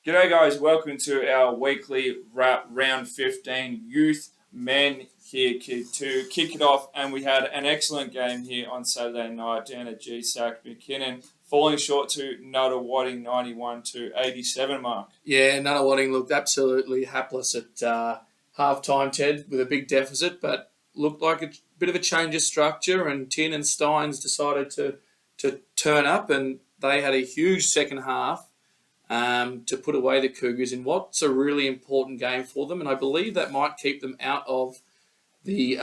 G'day, guys. Welcome to our weekly wrap round 15 youth men here to kick it off. And we had an excellent game here on Saturday night down at GSAC McKinnon, falling short to Nuttawading 91 to 87 mark. Yeah, Nuttawading looked absolutely hapless at half time, Ted, with a big deficit, but looked like a bit of a change of structure. And Tin and Steins decided to turn up, and they had a huge second half to put away the Cougars in what's a really important game for them. And I believe that might keep them out of the,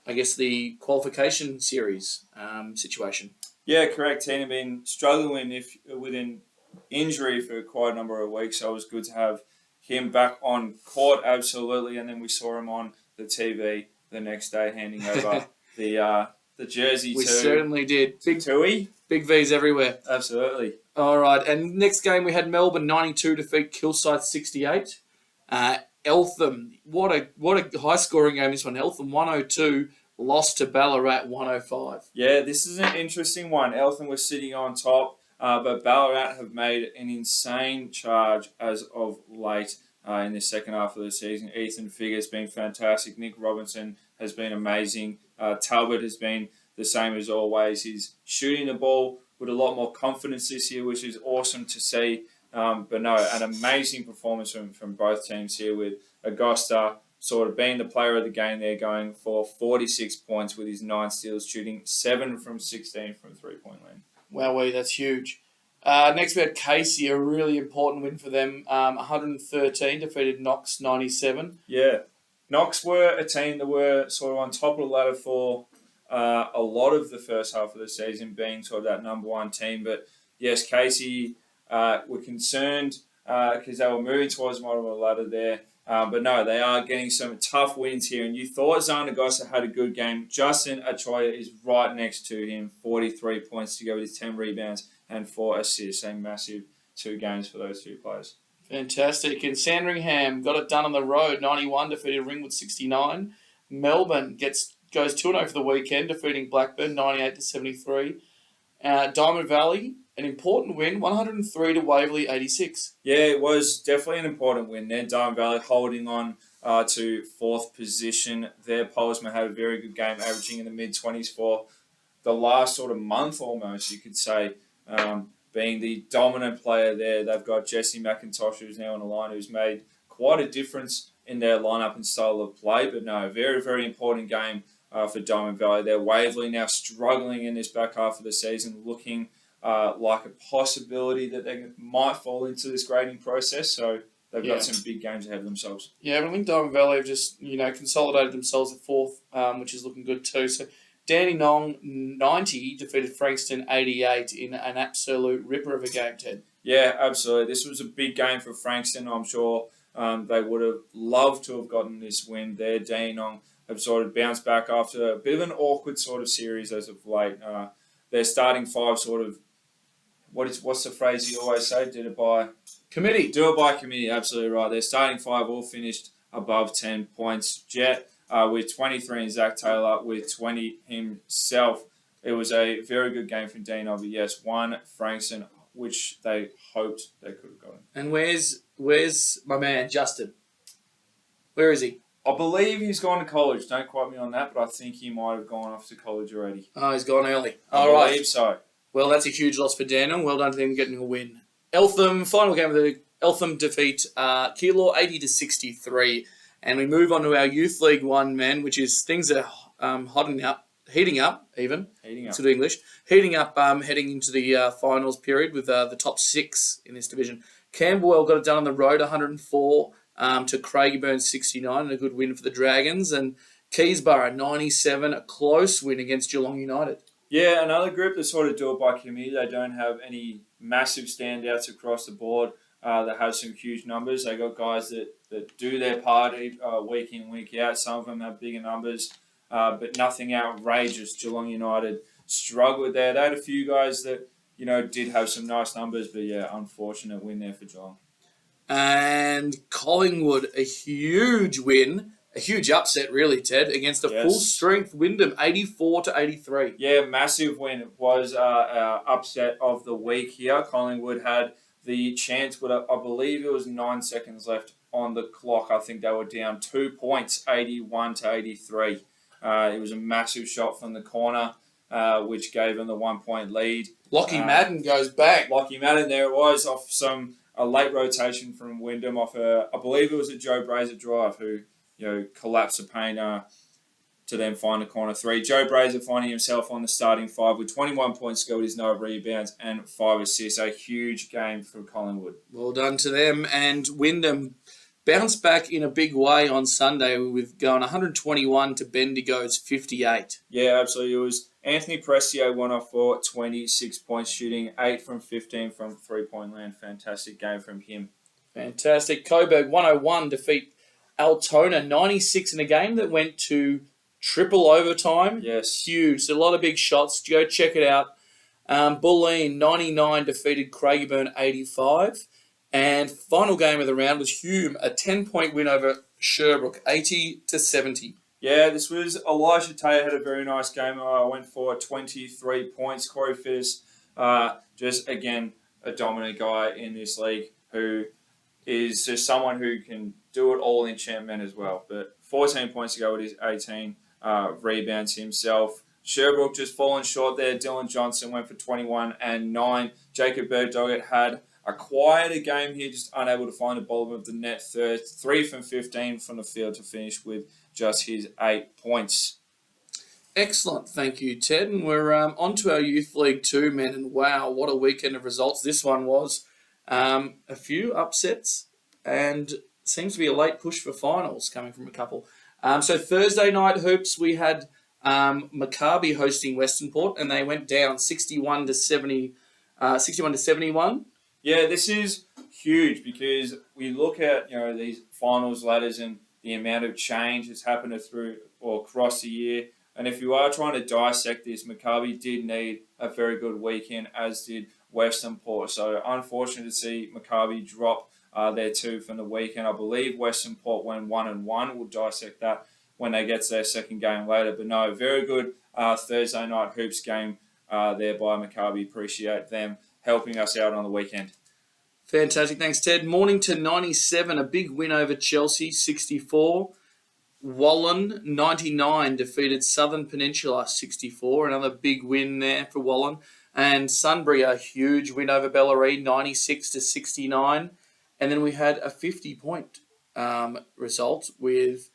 the qualification series situation. Yeah, correct. Tina been struggling with an injury for quite a number of weeks, so it was good to have him back on court, absolutely. And then we saw him on the TV the next day handing over the jersey We certainly did. Big V's everywhere. Absolutely. All right, and next game we had Melbourne 92 defeat Kilsyth 68. Eltham, what a high scoring game this one. Eltham 102 lost to Ballarat 105. Yeah, this is an interesting one. Eltham was sitting on top, but Ballarat have made an insane charge as of late in the second half of the season. Ethan Figure's been fantastic. Nick Robinson has been amazing. Talbot has been the same as always. He's shooting the ball with a lot more confidence this year, which is awesome to see. But no, an amazing performance from both teams here, with Agosta sort of being the player of the game there, going for 46 points with his 9 steals, shooting 7 from 16 from three-point line. Wowee, that's huge. Next we had Casey, a really important win for them. 113 defeated Knox 97. Yeah. Knox were a team that were sort of on top of the ladder for a lot of the first half of the season, being sort of that number one team. But yes, Casey were concerned because they were moving towards the bottom of the ladder there. But no, they are getting some tough wins here. And you thought Zanagosa had a good game. Justin Achoya is right next to him, 43 points to go with his 10 rebounds and 4 assists. A massive 2 games for those 2 players. Fantastic. And Sandringham got it done on the road, 91, defeated Ringwood 69. Melbourne goes 2-0 for the weekend, defeating Blackburn 98 to 73. Diamond Valley, an important win, 103 to Waverley 86. Yeah, it was definitely an important win there. Diamond Valley holding on to 4th position there. Polesman had a very good game, averaging in the mid-20s for the last sort of month almost, you could say, being the dominant player there. They've got Jesse McIntosh, who's now on the line, who's made quite a difference in their lineup and style of play. But no, very, very important game for Diamond Valley. They're Waverley now struggling in this back half of the season, looking like a possibility that they might fall into this grading process. So they've got some big games ahead of themselves. Yeah, I think Diamond Valley have just, consolidated themselves at 4th, which is looking good too. So Danny Nong, 90, defeated Frankston 88 in an absolute ripper of a game, Ted. Yeah, absolutely. This was a big game for Frankston. I'm sure they would have loved to have gotten this win there. Danny Nong have sort of bounced back after a bit of an awkward sort of series as of late. Their starting 5 sort of, what's the phrase you always say? Did it by committee. Do it by committee, absolutely right. Their starting 5 all finished above 10 points. Jet with 23 and Zach Taylor with 20 himself. It was a very good game from Dino, but yes, one Frankston, which they hoped they could have gotten. And where's my man, Justin? Where is he? I believe he's gone to college. Don't quote me on that, but I think he might have gone off to college already. Oh, he's gone early. I believe so. Well, that's a huge loss for Daniel. Well done to them getting a win. Eltham, final game of the Eltham defeat Keilor 80 to 63. And we move on to our Youth League 1, man, which is things that are heating up, heading into the finals period with the top 6 in this division. Camberwell got it done on the road, 104 to Craigieburn 69, and a good win for the Dragons. And Keysborough 97, a close win against Geelong United. Yeah, another group that sort of do it by committee. They don't have any massive standouts across the board that have some huge numbers. They got guys that do their part week in, week out. Some of them have bigger numbers, but nothing outrageous. Geelong United struggled there. They had a few guys that, did have some nice numbers, but yeah, unfortunate win there for Geelong. And Collingwood, a huge win. A huge upset, really, Ted, against a full-strength Wyndham, 84 to 83. Yeah, massive win. It was our upset of the week here. Collingwood had the chance would, I believe it was 9 seconds left on the clock. I think they were down 2 points, 81-83. It was a massive shot from the corner, which gave them the 1 point lead. Lockie Madden goes back. Lockie Madden, there it was, off a late rotation from Wyndham, off I believe it was a Joe Brazier drive, who collapsed the paint to then find the corner 3. Joe Brazier finding himself on the starting 5 with 21 points to go with his 9 rebounds and 5 assists. A huge game for Collingwood. Well done to them. And Wyndham bounced back in a big way on Sunday with going 121 to Bendigo's 58. Yeah, absolutely. It was Anthony Prestia went off for 26 points, shooting 8 from 15 from three-point land. Fantastic game from him. Fantastic. Coburg 101 defeat Altona 96 in a game that went to triple overtime. Yes. Huge. A lot of big shots. Go check it out. Bulleen 99 defeated Craigieburn 85. And final game of the round was Hume, a 10-point win over Sherbrooke, 80-70. Yeah, this was Elijah Taylor had a very nice game. Went for 23 points. Corey Fittis, just again a dominant guy in this league who is just someone who can do it all in Champman as well. But 14 points to go with his 18 rebounds himself. Sherbrooke just fallen short there. Dylan Johnson went for 21 and 9. Jacob Bergdoggett had a quieter game here, just unable to find the bottom of the net. 3 from 15 from the field to finish with just his 8 points. Excellent. Thank you, Ted. And we're on to our Youth League 2, men. And wow, what a weekend of results this one was. A few upsets and seems to be a late push for finals coming from a couple. So Thursday night hoops, we had Maccabi hosting Western Port, and they went down 61-71. Yeah, this is huge because we look at these finals ladders and the amount of change that's happened through or across the year. And if you are trying to dissect this, Maccabi did need a very good weekend, as did Western Port. So unfortunate to see Maccabi drop their 2 from the weekend. I believe Western Port went 1-1. We'll dissect that when they get to their second game later. But no, very good Thursday night hoops game there by Maccabi. Appreciate them helping us out on the weekend. Fantastic. Thanks, Ted. Mornington 97, a big win over Chelsea, 64. Wallen 99 defeated Southern Peninsula, 64. Another big win there for Wallen. And Sunbury, a huge win over Bellarine, 96-69. And then we had a 50-point result with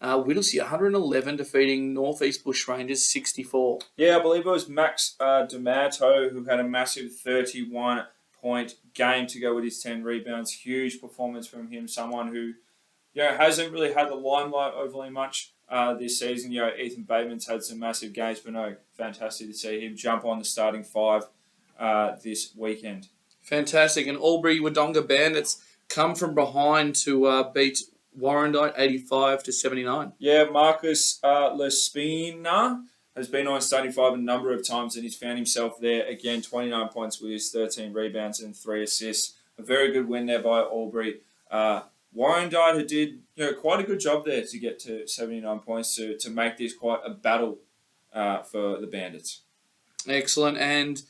Whittlesea, 111 defeating Northeast Bushrangers, 64. Yeah, I believe it was Max D'Amato who had a massive 31-point game to go with his 10 rebounds. Huge performance from him. Someone who hasn't really had the limelight overly much this season. Ethan Bateman's had some massive games, but no, fantastic to see him jump on the starting 5 this weekend. Fantastic. And Albury-Wodonga Bandits come from behind to beat Warrandyte 85-79. Yeah, Marcus Lespina has been on starting 5 a number of times, and he's found himself there again. 29 points with his 13 rebounds and 3 assists. A very good win there by Albury. Warrandyte, who did quite a good job there to get to 79 points to make this quite a battle for the Bandits. Excellent. And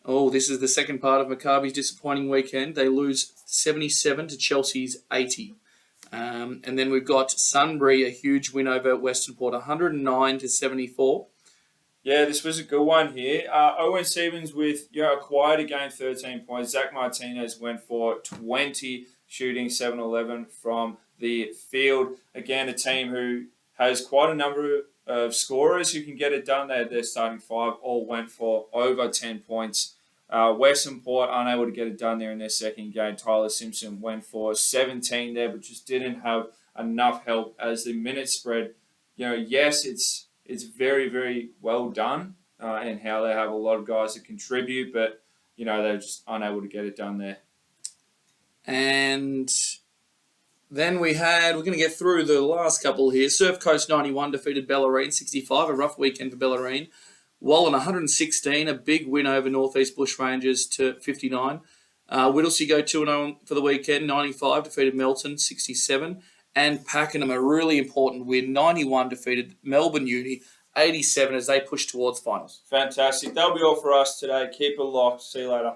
this is the second part of Maccabi's disappointing weekend. They lose 77 to Chelsea's 80. And then we've got Sunbury, a huge win over Western Port, 109-74. Yeah, this was a good one here. Owen Stevens with a quieter game, 13 points. Zach Martinez went for 20, shooting 7-11 from the field. Again, a team who has quite a number of scorers who can get it done. Their starting 5 all went for over 10 points. Western Port unable to get it done there in their second game. Tyler Simpson went for 17 there, but just didn't have enough help as the minutes spread. Yes, it's very, very well done and how they have a lot of guys that contribute, but they're just unable to get it done there. And then we're going to get through the last couple here. Surf Coast 91 defeated Bellarine 65, a rough weekend for Bellarine. Wallen 116, a big win over Northeast Bushrangers to 59. Whittlesea go 2-0 for the weekend, 95 defeated Melton 67. And Pakenham, a really important win, 91 defeated Melbourne Uni 87 as they push towards finals. Fantastic. That'll be all for us today. Keep it locked. See you later.